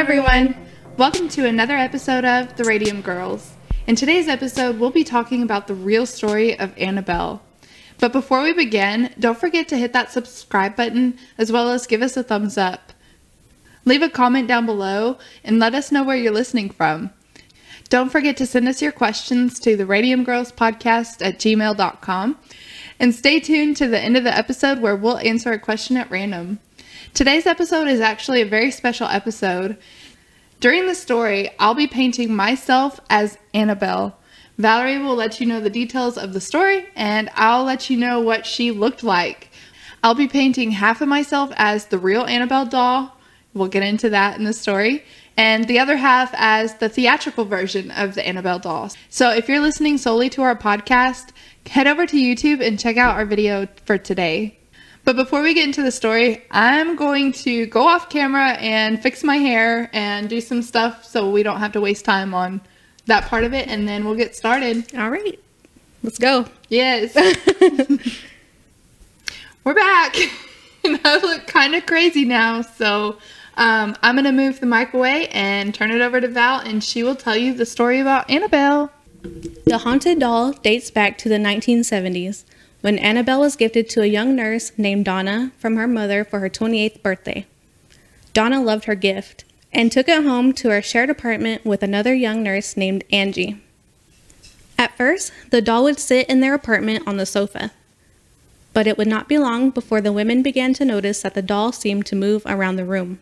everyone! Welcome to another episode of The Radium Girls. In today's episode, we'll be talking about the real story of Annabelle. But before we begin, don't forget to hit that subscribe button as well as give us a thumbs up. Leave a comment down below and let us know where you're listening from. Don't forget to send us your questions to theradiumgirlspodcast@gmail.com. And stay tuned to the end of the episode where we'll answer a question at random. Today's episode is actually a very special episode. During the story, I'll be painting myself as Annabelle. Valerie will let you know the details of the story, and I'll let you know what she looked like. I'll be painting half of myself as the real Annabelle doll. We'll get into that in the story. And the other half as the theatrical version of the Annabelle doll. So if you're listening solely to our podcast, head over to YouTube and check out our video for today. But before we get into the story, I'm going to go off camera and fix my hair and do some stuff so we don't have to waste time on that part of it, and then we'll get started. All right, let's go. Yes. We're back. And I look kind of crazy now, so I'm going to move the mic away and turn it over to Val, and she will tell you the story about Annabelle. The haunted doll dates back to the 1970s. When Annabelle was gifted to a young nurse named Donna from her mother for her 28th birthday. Donna loved her gift and took it home to her shared apartment with another young nurse named Angie. At first, the doll would sit in their apartment on the sofa, but it would not be long before the women began to notice that the doll seemed to move around the room.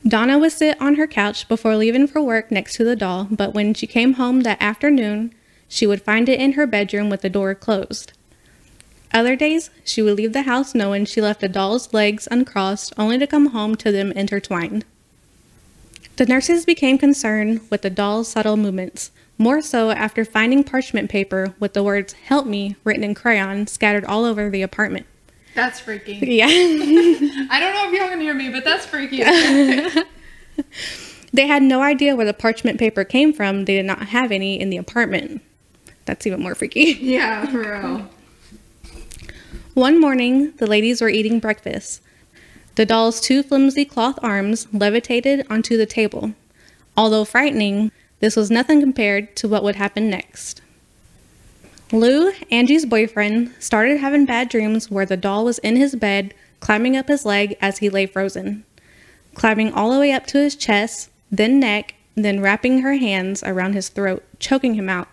Donna would sit on her couch before leaving for work next to the doll, but when she came home that afternoon, she would find it in her bedroom with the door closed. Other days, she would leave the house knowing she left the doll's legs uncrossed, only to come home to them intertwined. The nurses became concerned with the doll's subtle movements, more so after finding parchment paper with the words "Help me" written in crayon scattered all over the apartment. That's freaky. Yeah. I don't know if y'all can hear me, but that's freaky. They had no idea where the parchment paper came from. They did not have any in the apartment. That's even more freaky. Yeah, for real. One morning, the ladies were eating breakfast. The doll's two flimsy cloth arms levitated onto the table. Although frightening, this was nothing compared to what would happen next. Lou, Angie's boyfriend, started having bad dreams where the doll was in his bed, climbing up his leg as he lay frozen, climbing all the way up to his chest, then neck, then wrapping her hands around his throat, choking him out.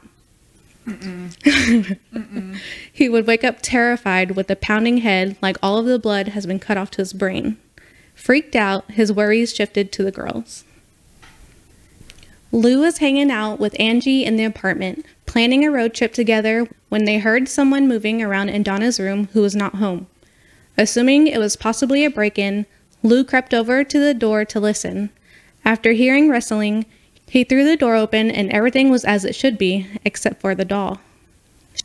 He would wake up terrified with a pounding head like all of the blood has been cut off to his brain. Freaked out, his worries shifted to the girls. Lou was hanging out with Angie in the apartment, planning a road trip together when they heard someone moving around in Donna's room who was not home. Assuming it was possibly a break-in, Lou crept over to the door to listen. After hearing rustling, he threw the door open and everything was as it should be, except for the doll.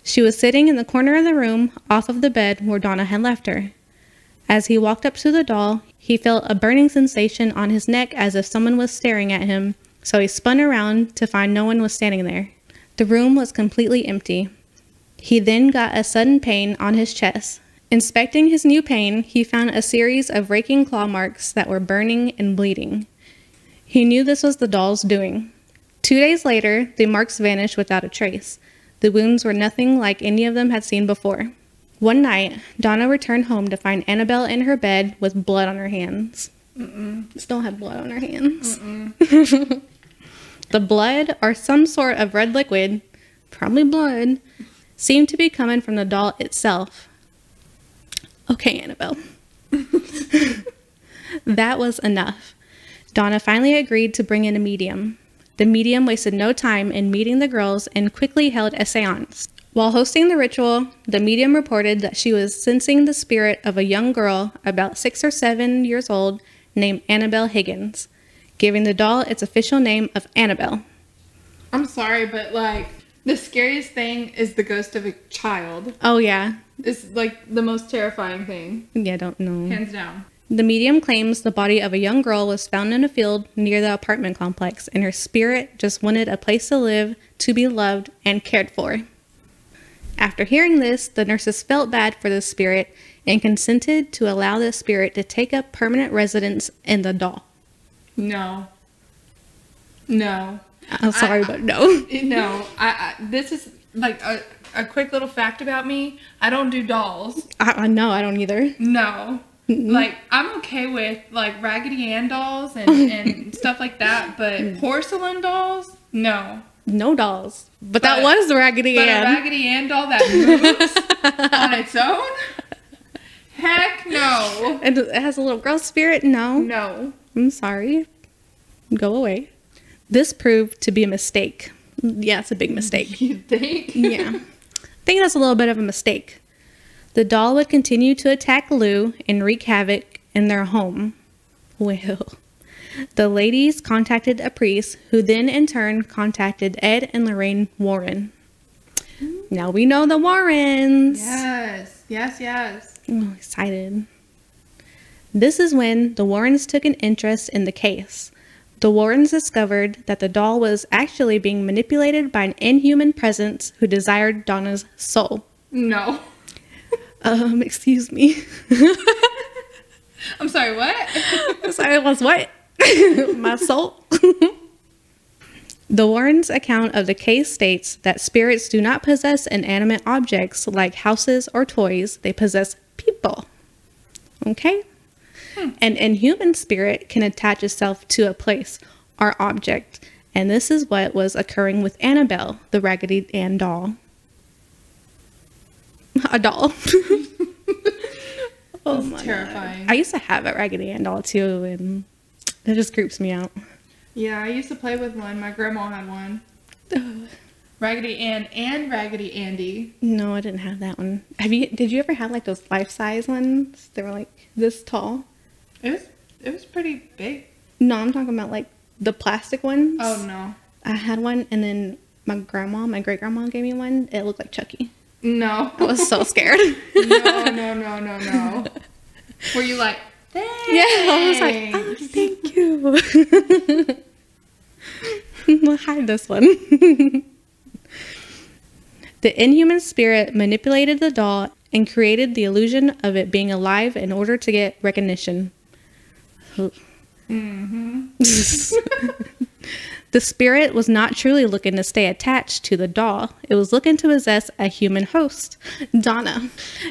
She was sitting in the corner of the room, off of the bed where Donna had left her. As he walked up to the doll, he felt a burning sensation on his neck as if someone was staring at him, so he spun around to find no one was standing there. The room was completely empty. He then got a sudden pain on his chest. Inspecting his new pain, he found a series of raking claw marks that were burning and bleeding. He knew this was the doll's doing. 2 days later, the marks vanished without a trace. The wounds were nothing like any of them had seen before. One night, Donna returned home to find Annabelle in her bed with blood on her hands. Still had blood on her hands. The blood, or some sort of red liquid, probably blood, seemed to be coming from the doll itself. Okay, Annabelle. That was enough. Donna finally agreed to bring in a medium. The medium wasted no time in meeting the girls and quickly held a seance. While hosting the ritual, the medium reported that she was sensing the spirit of a young girl about 6 or 7 years old named Annabelle Higgins, giving the doll its official name of Annabelle. I'm sorry, but the scariest thing is the ghost of a child. Oh yeah. It's the most terrifying thing. Yeah, don't know. Hands down. The medium claims the body of a young girl was found in a field near the apartment complex, and her spirit just wanted a place to live, to be loved, and cared for. After hearing this, the nurses felt bad for the spirit and consented to allow the spirit to take up permanent residence in the doll. No. No. I'm sorry, but no. No. This is like a quick little fact about me. I don't do dolls. I know, I don't either. No. Mm-mm. Like, I'm okay with, like, Raggedy Ann dolls and stuff like that, but porcelain dolls? No. No dolls. But that was the Raggedy Ann. But a Raggedy Ann doll that moves on its own? Heck no. And it has a little girl spirit? No. No. I'm sorry. Go away. This proved to be a mistake. Yeah, it's a big mistake. You think? Yeah. I think that's a little bit of a mistake. The doll would continue to attack Lou and wreak havoc in their home. Well, the ladies contacted a priest, who then in turn contacted Ed and Lorraine Warren. Now we know the Warrens. Yes. Yes, yes. I'm excited. This is when the Warrens took an interest in the case. The Warrens discovered that the doll was actually being manipulated by an inhuman presence who desired Donna's soul. No. Excuse me. I'm sorry, what? I'm sorry, it was what? My soul? The Warrens' account of the case states that spirits do not possess inanimate objects like houses or toys. They possess people. Okay? An inhuman spirit can attach itself to a place or object, and this is what was occurring with Annabelle, the Raggedy Ann doll. A doll. Oh my terrifying. God. I used to have a Raggedy Ann doll too, and it just creeps me out. Yeah, I used to play with one. My grandma had one. Raggedy Ann and Raggedy Andy. No, I didn't have that one. Did you ever have like those life-size ones? They were like this tall. It was pretty big. No, I'm talking about like the plastic ones. Oh no. I had one, and then my great grandma gave me one. It looked like Chucky. No. I was so scared. No. Were you like, thanks? Yeah, I was like, oh, thank you. We'll hide this one. The inhuman spirit manipulated the doll and created the illusion of it being alive in order to get recognition. Mm-hmm. The spirit was not truly looking to stay attached to the doll. It was looking to possess a human host, Donna.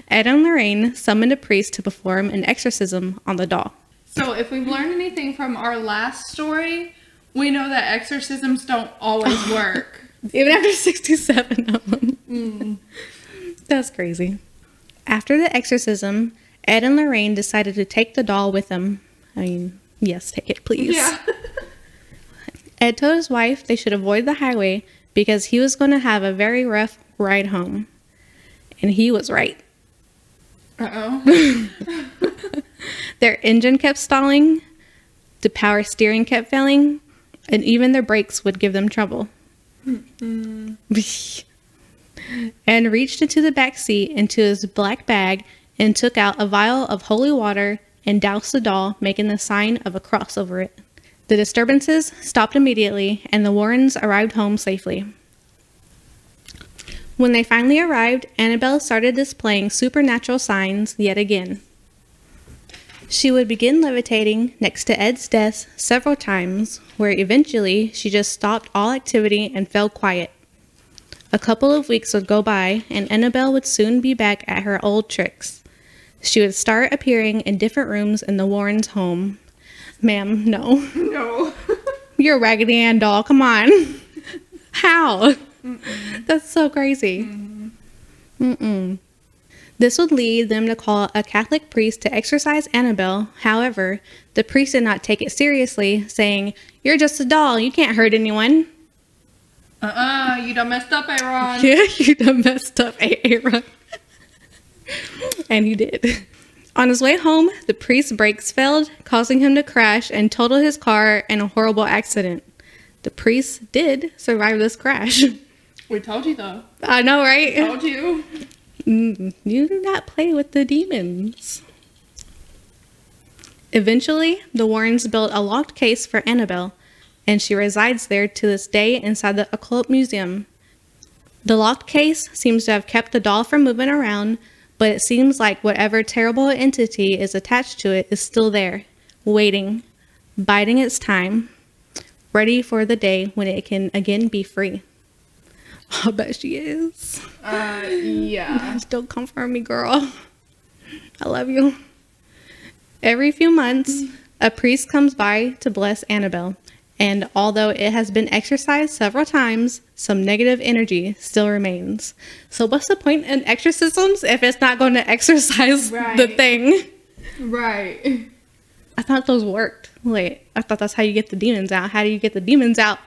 Ed and Lorraine summoned a priest to perform an exorcism on the doll. So if we've learned anything from our last story, we know that exorcisms don't always work. Even after 67 of them. That's crazy. After the exorcism, Ed and Lorraine decided to take the doll with them. I mean, yes, take it, please. Yeah. Ed told his wife they should avoid the highway because he was going to have a very rough ride home. And he was right. Uh-oh. Their engine kept stalling, the power steering kept failing, and even their brakes would give them trouble. And reached into the back seat into his black bag and took out a vial of holy water and doused the doll, making the sign of a cross over it. The disturbances stopped immediately, and the Warrens arrived home safely. When they finally arrived, Annabelle started displaying supernatural signs yet again. She would begin levitating next to Ed's desk several times, where eventually she just stopped all activity and fell quiet. A couple of weeks would go by, and Annabelle would soon be back at her old tricks. She would start appearing in different rooms in the Warrens' home. Ma'am, no. No. You're a Raggedy Ann doll. Come on. How? Mm-mm. That's so crazy. Mm-mm. This would lead them to call a Catholic priest to exorcise Annabelle. However, the priest did not take it seriously, saying, "You're just a doll. You can't hurt anyone." You done messed up, Aaron. Yeah, you done messed up, Aaron. And he did. On his way home, the priest's brakes failed, causing him to crash and total his car in a horrible accident. The priest did survive this crash. We told you, though. I know, right? Told you. You do not play with the demons. Eventually, the Warrens built a locked case for Annabelle, and she resides there to this day inside the occult museum. The locked case seems to have kept the doll from moving around, but it seems like whatever terrible entity is attached to it is still there, waiting biding its time, ready for the day when it can again be free. I bet she is. Yeah. Don't come for me, girl. I love you. Every few months, a priest comes by to bless Annabelle, and although it has been exorcised several times, some negative energy still remains. So what's the point in exorcisms if it's not going to exorcise the thing? Right. I thought those worked. Like, I thought that's how you get the demons out. How do you get the demons out?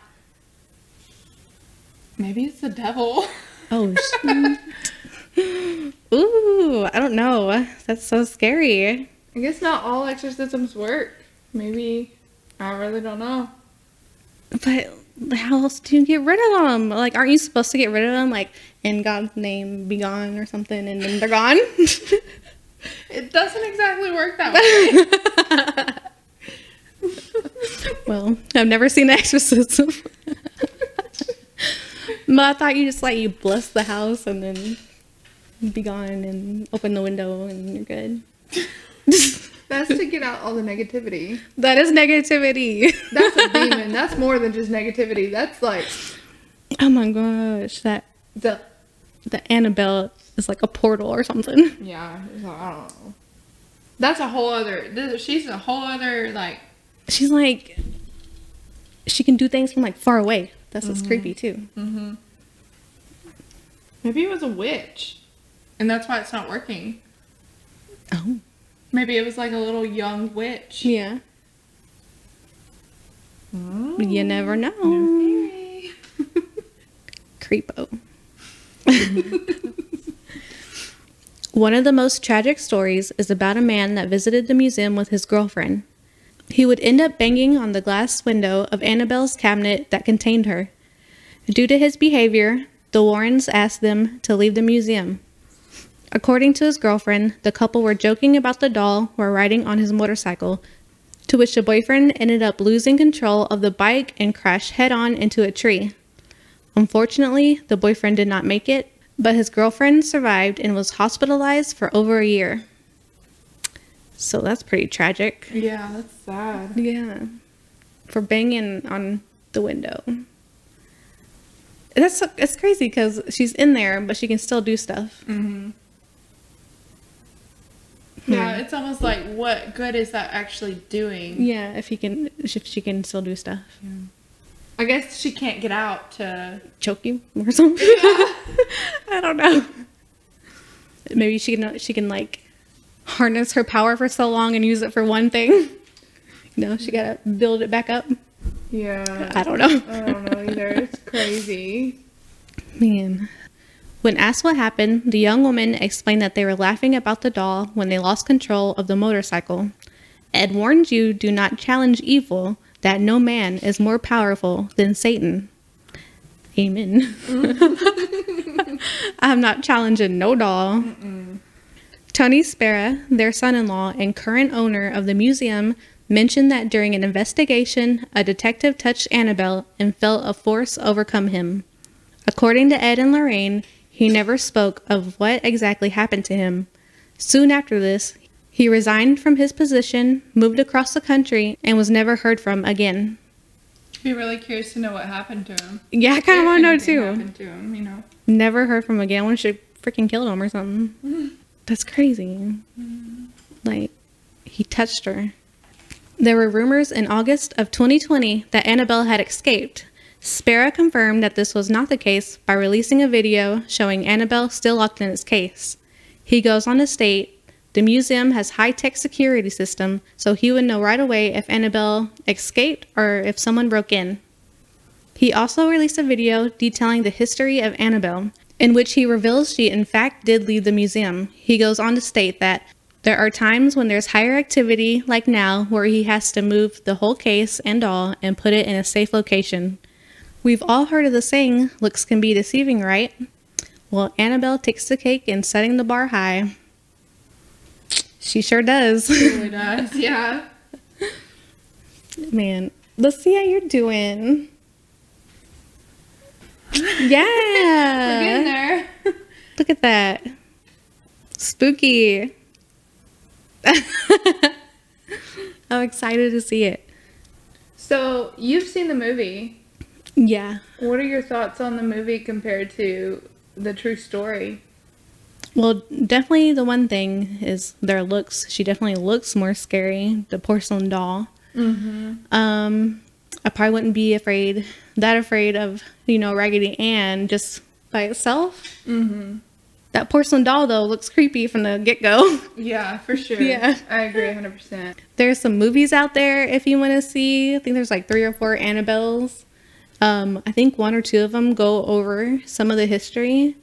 Maybe it's the devil. Oh, ooh, I don't know. That's so scary. I guess not all exorcisms work. Maybe. I really don't know. But how else do you get rid of them? Like, aren't you supposed to get rid of them? Like, in God's name, be gone or something, and then they're gone? It doesn't exactly work that way. Well, I've never seen an exorcism. But I thought you just, like, you bless the house and then be gone and open the window and you're good. That's to get out all the negativity. That is negativity. That's a demon. That's more than just negativity. That's like... Oh my gosh. The Annabelle is like a portal or something. Yeah. I don't know. That's a whole other... She's a whole other, like... She's like... She can do things from, like, far away. That's what's creepy, too. Mm-hmm. Maybe it was a witch. And that's why it's not working. Oh. Maybe it was like a little young witch. Yeah. Oh. You never know. No. Creepo. One of the most tragic stories is about a man that visited the museum with his girlfriend. He would end up banging on the glass window of Annabelle's cabinet that contained her. Due to his behavior, the Warrens asked them to leave the museum. According to his girlfriend, the couple were joking about the doll while riding on his motorcycle, to which the boyfriend ended up losing control of the bike and crashed head-on into a tree. Unfortunately, the boyfriend did not make it, but his girlfriend survived and was hospitalized for over a year. So that's pretty tragic. Yeah, that's sad. Yeah. For banging on the window. It's crazy because she's in there, but she can still do stuff. Mm-hmm. Yeah, it's almost like, what good is that actually doing? Yeah, if she can still do stuff. Yeah. I guess she can't get out to choke you or something. Yeah. I don't know. Maybe she can like harness her power for so long and use it for one thing. She gotta build it back up. Yeah. I don't know. I don't know either. It's crazy. Man. When asked what happened, the young woman explained that they were laughing about the doll when they lost control of the motorcycle. Ed warned you, do not challenge evil, that no man is more powerful than Satan. Amen. I'm not challenging no doll. Mm-mm. Tony Spera, their son-in-law and current owner of the museum, mentioned that during an investigation, a detective touched Annabelle and felt a force overcome him. According to Ed and Lorraine, he never spoke of what exactly happened to him. Soon after this, he resigned from his position, moved across the country, and was never heard from again. I'd be really curious to know what happened to him. Yeah, I kind of want to know too. Happened to him, Never heard from him again. I wonder if she freaking killed him or something. Mm-hmm. That's crazy. Mm-hmm. Like, he touched her. There were rumors in August of 2020 that Annabelle had escaped. Spera confirmed that this was not the case by releasing a video showing Annabelle still locked in its case. He goes on to state, the museum has high-tech security system, so he would know right away if Annabelle escaped or if someone broke in. He also released a video detailing the history of Annabelle, in which he reveals she in fact did leave the museum. He goes on to state that there are times when there's higher activity, like now, where he has to move the whole case and all and put it in a safe location. We've all heard of the saying, looks can be deceiving, right? Well, Annabelle takes the cake in setting the bar high. She sure does. She really does, yeah. Man, let's see how you're doing. Yeah. We're getting there. Look at that. Spooky. I'm excited to see it. So, you've seen the movie. Yeah. What are your thoughts on the movie compared to the true story? Well, definitely the one thing is their looks. She definitely looks more scary, the porcelain doll. Mm-hmm. I probably wouldn't be that afraid of, Raggedy Ann just by itself. Mm-hmm. That porcelain doll, though, looks creepy from the get-go. Yeah, for sure. Yeah. I agree 100%. There's some movies out there if you want to see. I think there's like 3 or 4 Annabelles. I think 1 or 2 of them go over some of the history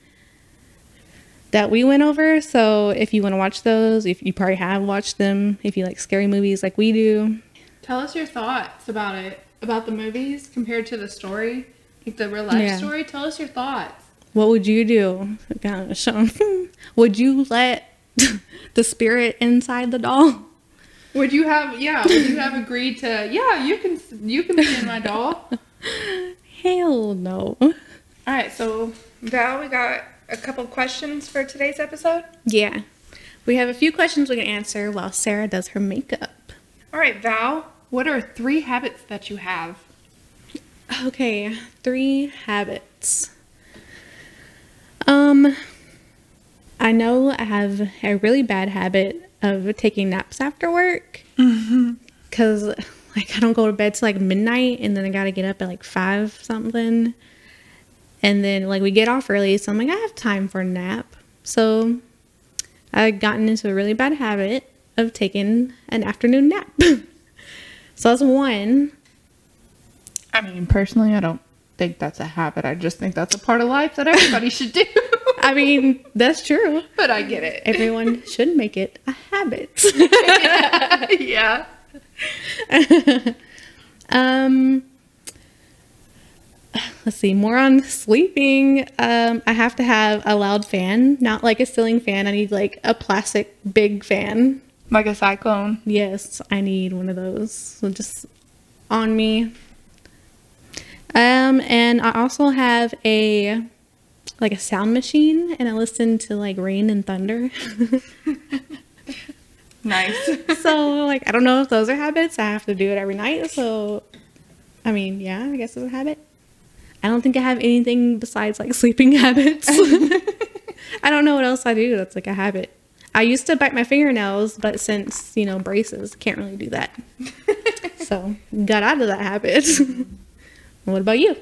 that we went over. So if you want to watch those, if you probably have watched them, if you like scary movies like we do. Tell us your thoughts about it, about the movies compared to the story, like the real life story. Tell us your thoughts. What would you do? Would you let the spirit inside the doll? Would you have agreed to, you can be in my doll? Hell no. All right, so Val, we got a couple questions for today's episode. Yeah. We have a few questions we can answer while Sarah does her makeup. All right, Val, what are 3 habits that you have? Okay, 3 habits. I know I have a really bad habit of taking naps after work. Because, I don't go to bed till, midnight, and then I gotta get up at, 5 something. And then, we get off early, so I'm I have time for a nap. So, I've gotten into a really bad habit of taking an afternoon nap. So, that's 1. I mean, personally, I don't think that's a habit. I just think that's a part of life that everybody should do. I mean, that's true. But I get it. Everyone should make it a habit. Yeah. Let's see, more on sleeping. I have to have a loud fan, not like a ceiling fan. I need a plastic big fan. Like a cyclone. Yes, I need one of those. So just on me. And I also have a sound machine, and I listen to rain and thunder. Nice. So I don't know if those are habits. I have to do it every night. So, I mean, yeah, I guess it's a habit. I don't think I have anything besides sleeping habits. I don't know what else I do that's a habit. I used to bite my fingernails, but since, braces, can't really do that. So, got out of that habit. What about you?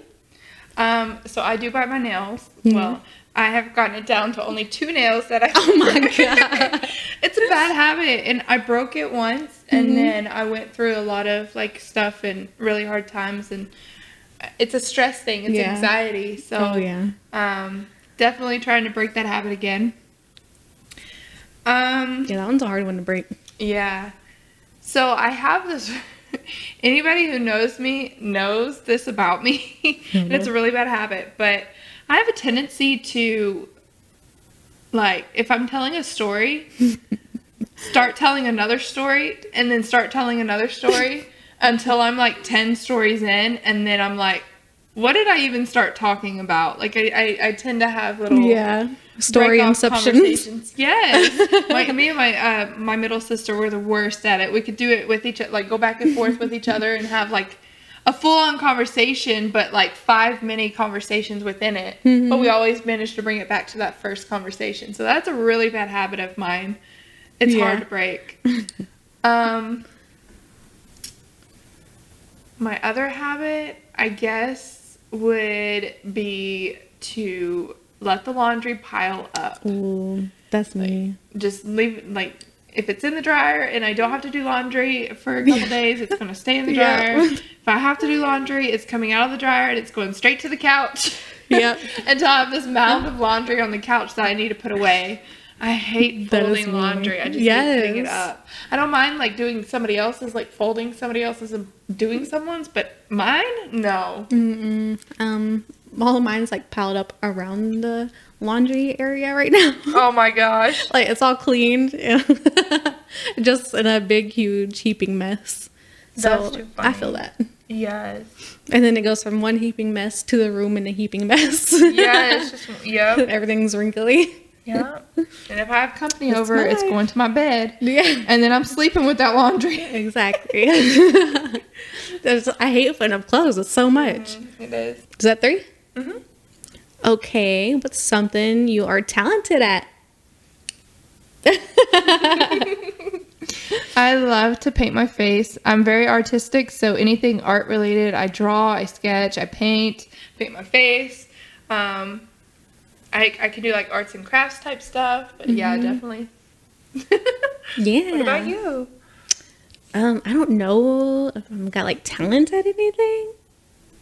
So I do bite my nails. Mm-hmm. Well, I have gotten it down to only 2 nails that I... Oh my God. It's a bad habit, and I broke it once, and then I went through a lot of stuff and really hard times, and it's a stress thing. It's anxiety. So definitely trying to break that habit again. Yeah, that one's a hard one to break. Yeah. So I have this... Anybody who knows me knows this about me. And it's a really bad habit, but I have a tendency to, if I'm telling a story, start telling another story, and then start telling another story until I'm 10 stories in, and then I'm what did I even start talking about? I tend to have little story inceptions. Yes. Me and my middle sister were the worst at it. We could do it with each other, go back and forth with each other and have a full-on conversation, but 5 mini conversations within it. Mm-hmm. But we always managed to bring it back to that first conversation. So that's a really bad habit of mine. It's hard to break. My other habit, I guess, would be to let the laundry pile up. Ooh, that's me. Just leave if it's in the dryer and I don't have to do laundry for a couple days, it's going to stay in the dryer. If I have to do laundry, it's coming out of the dryer and it's going straight to the couch. Yep. Until I have this mound of laundry on the couch that I need to put away. I hate folding laundry. I just hate putting it up. I don't mind doing somebody else's, folding somebody else's and doing someone's, but mine, no. All of mine's piled up around the laundry area right now. Oh my gosh. It's all cleaned. Just in a big, huge heaping mess. That's so too funny. I feel that. Yes. And then it goes from one heaping mess to the room in a heaping mess. Yeah, it's just, yep. Everything's wrinkly. Yeah. And if I have company It's over, it's going to my bed. Yeah. And then I'm sleeping with that laundry. Exactly. I hate putting up clothes. It's so much. It is. Is that 3? Mm-hmm. Okay. What's something you are talented at? I love to paint my face. I'm very artistic, so anything art related, I draw, I sketch, I paint my face. I can do like arts and crafts type stuff, but yeah, definitely. Yeah. What about you? I don't know if I've got like talent at anything.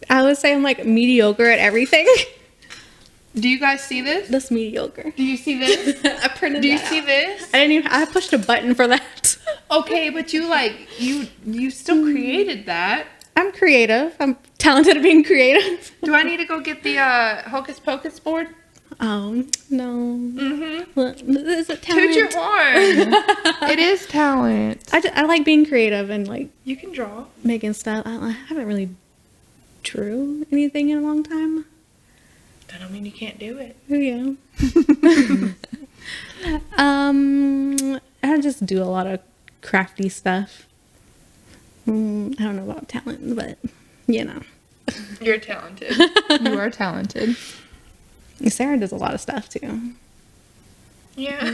I would say I'm like mediocre at everything. Do you guys see this? That's mediocre. Do you see this? I printed Do you that see out. this? I pushed a button for that. Okay, but you still created that. I'm creative. I'm talented at being creative. Do I need to go get the Hocus Pocus board? Oh, no. Mm-hmm. Well, is it talent? Toot your horn. It is talent. I like being creative and like You can draw. making stuff. I haven't really drew anything in a long time. That don't mean you can't do it. Yeah. I just do a lot of crafty stuff. I don't know about talent, but you know. You're talented. You are talented. Sarah does a lot of stuff too. Yeah.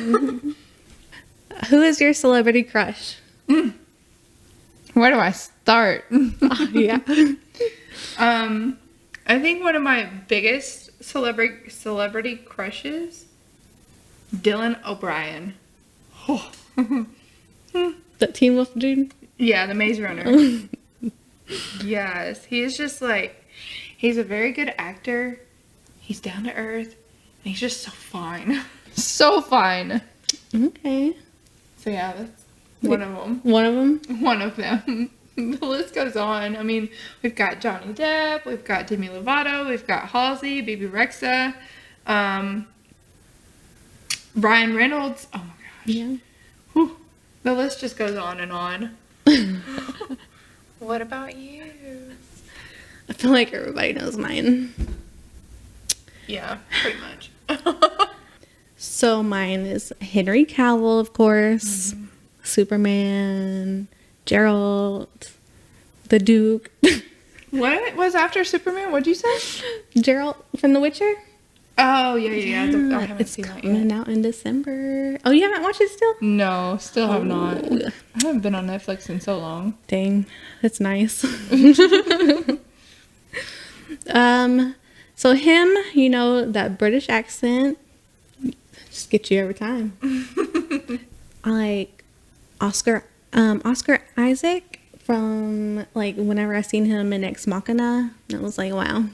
Who is your celebrity crush? Where do I start? Yeah. I think one of my biggest celebrity crushes, Dylan O'Brien. Oh. That Teen Wolf dude? Yeah, the Maze Runner. Yes, he is just like, he's a very good actor. He's down to earth, and he's just so fine. So fine. Okay. So yeah, that's one of them. One of them? One of them. The list goes on. I mean, we've got Johnny Depp, we've got Demi Lovato, we've got Halsey, Baby Rexha, Ryan Reynolds. Oh my gosh. Yeah. Whew. The list just goes on and on. What about you? I feel like everybody knows mine. Yeah, pretty much. So mine is Henry Cavill, of course. Superman, Geralt, the Duke. What was after Superman? What'd you say? Geralt from The Witcher? Oh, yeah. I haven't It's seen that coming yet. out in December. Oh, you haven't watched it still? No, still have not. I haven't been on Netflix in so long. Dang, that's nice. So him, you know, that British accent just gets you every time. I like Oscar Isaac from like whenever I seen him in Ex Machina. I was like, wow,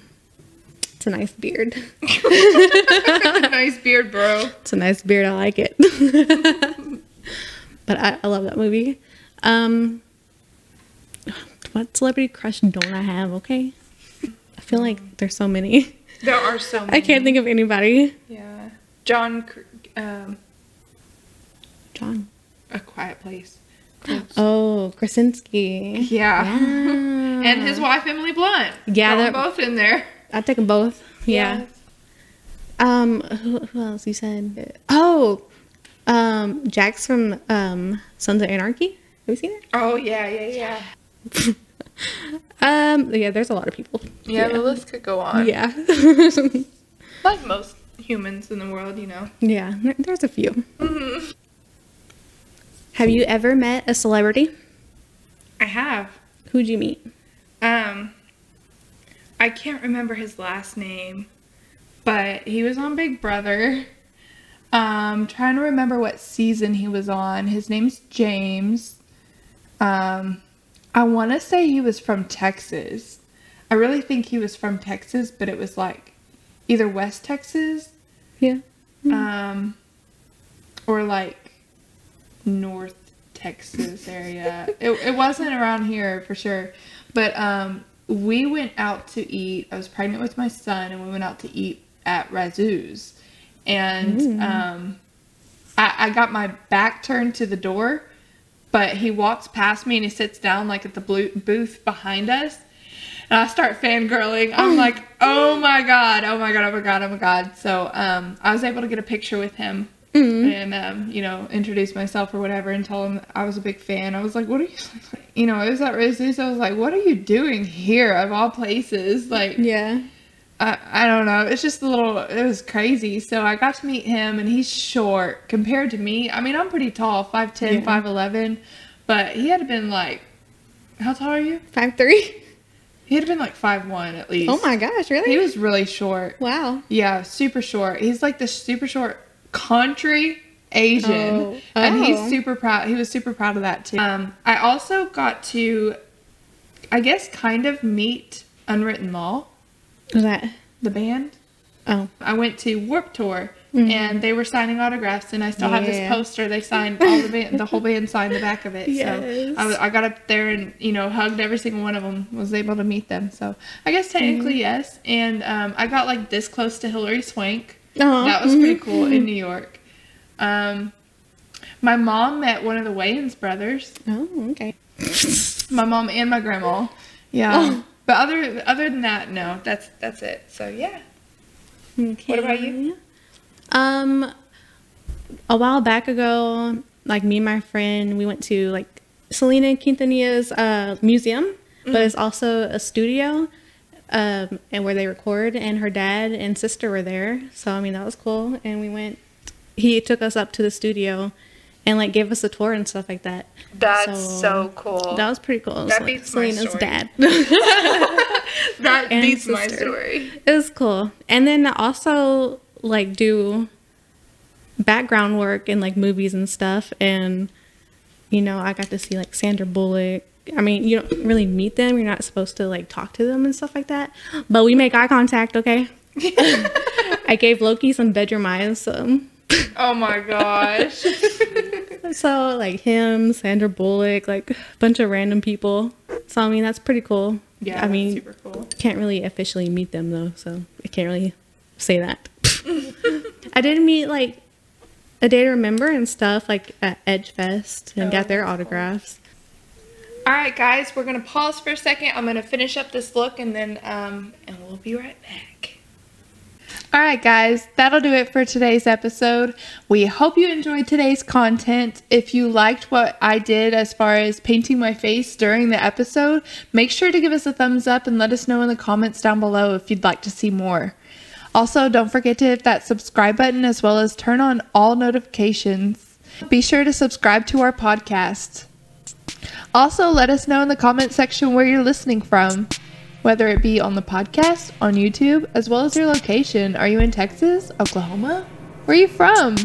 it's a nice beard. Nice beard, bro. It's a nice beard. I like it. But I love that movie. What celebrity crush don't I have? Okay. I feel like there's so many. There are so many. I can't think of anybody. Yeah. John, A Quiet Place. Close. Oh, Krasinski. Yeah. Yeah. And his wife, Emily Blunt. Yeah, Throw they're- them both in there. I take them both. Yeah. Yes. Who else you said? Oh, Jax from Sons of Anarchy. Have you seen it? Oh, yeah. Yeah, there's a lot of people. Yeah, the list could go on. Yeah. Like most humans in the world, you know. Yeah, there's a few. Mm-hmm. Have you ever met a celebrity? I have. Who'd you meet? I can't remember his last name, but he was on Big Brother. Trying to remember what season he was on. His name's James. I want to say he was from Texas. I really think he was from Texas, but it was like either West Texas, Yeah. or like North Texas area. It wasn't around here for sure, but we went out to eat. I was pregnant with my son, and we went out to eat at Razoo's, and I got my back turned to the door, but he walks past me and he sits down like at the booth behind us, And I start fangirling. I'm like, oh my God, oh my God, oh my God, oh my God. So I was able to get a picture with him and, you know, introduce myself or whatever and tell him I was a big fan. I was like, what are you, you know, it was at Rizzo's. I was like, what are you doing here of all places? Like, Yeah. I don't know. It's just it was crazy. So I got to meet him, and he's short compared to me. I mean, I'm pretty tall, 5'10", 5'11", but he had been like, how tall are you? 5'3". He had been like 5'1" at least. Oh my gosh, really? He was really short. Wow. Yeah, super short. He's like this super short country Asian. And he's super proud. He was super proud of that too. I also got to, I guess, kind of meet Unwritten Law. Who's that? The band. Oh. I went to Warped Tour, and they were signing autographs, and I still have this poster. They signed all the whole band signed the back of it. Yes. So I got up there and, you know, hugged every single one of them. Was able to meet them. So I guess technically yes. And I got like this close to Hilary Swank. That was pretty cool in New York. My mom met one of the Wayans brothers. Oh, okay. My mom and my grandma. Yeah. Oh. But other than that, no. That's it. So yeah. Okay. What about you? A while back ago, like me and my friend, we went to like Selena Quintanilla's museum, but it's also a studio, and where they record, and her dad and sister were there. So I mean, that was cool. And we went. He took us up to the studio, and like gave us a tour and stuff like that. That's so cool. That was pretty cool. That beats Selena's my story. Dad. That and beats my sister. story. It was cool. And then also like do background work in like movies and stuff. And you know, I got to see like Sandra Bullock. I mean, you don't really meet them. You're not supposed to like talk to them and stuff like that. But we make eye contact, okay? I gave Loki some bedroom eyes, so. Oh my gosh. So like him, Sandra Bullock, like a bunch of random people. So I mean, that's pretty cool. Yeah, I mean, super cool. Can't really officially meet them though, so I can't really say that. I did meet like A Day to Remember and stuff like at Edge Fest and got their autographs. All right, guys, we're gonna pause for a second. I'm gonna finish up this look, and then and we'll be right back. All right, guys, that'll do it for today's episode. We hope you enjoyed today's content. If you liked what I did as far as painting my face during the episode, make sure to give us a thumbs up and let us know in the comments down below if you'd like to see more. Also, don't forget to hit that subscribe button as well as turn on all notifications. Be sure to subscribe to our podcast. Also, let us know in the comment section where you're listening from, whether it be on the podcast, on YouTube, as well as your location. Are you in Texas, Oklahoma? Where are you from?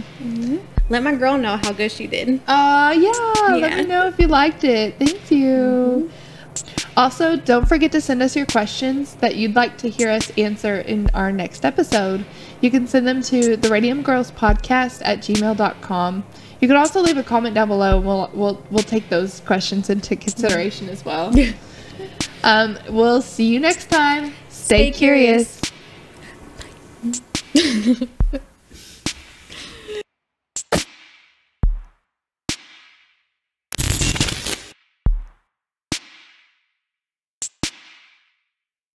Let my girl know how good she did. Yeah, let me know if you liked it. Thank you. Also, don't forget to send us your questions that you'd like to hear us answer in our next episode. You can send them to theradiumgirlspodcast at gmail.com. You can also leave a comment down below, and we'll take those questions into consideration as well. We'll see you next time. Stay curious.